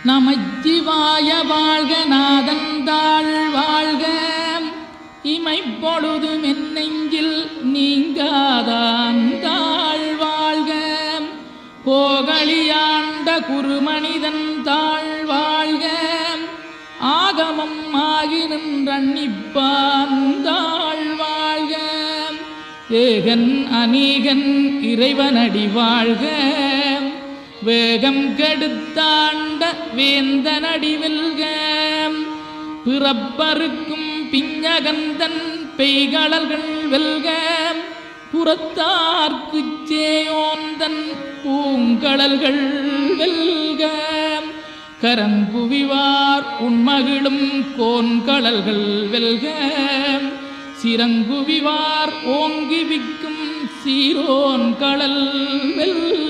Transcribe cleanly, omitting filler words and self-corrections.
நமச்சிவாய வாழ்க நாதந்தாள் வாழ்க இமைப்பொழுதும் என் நெஞ்சில் நீங்காதாந்தாள் வாழ்க கோகலியாண்ட குருமனிதன் தாழ் வாழ்க ஆகமம் ஆகி நின்றன்னிப்பாந்தாள் வாழ்க ஏகன் அநீகன் இறைவனடி வாழ்க வேகம் கெடுத்தாண்ட வேந்தனடி வெல்க பிறப்பருக்கும் பிஞகந்தன் பெய்களர்கள் வெல்க புறத்தார்க்குச் சேயோந்தன் பூங்கடல்கள் வெல்க கரங்குவிவார் உண்மகிழும் கோன்கடல்கள் வெல்க சிறங்குவிவார் ஓங்கி விக்கும் சீரோன் கடல் வெல்க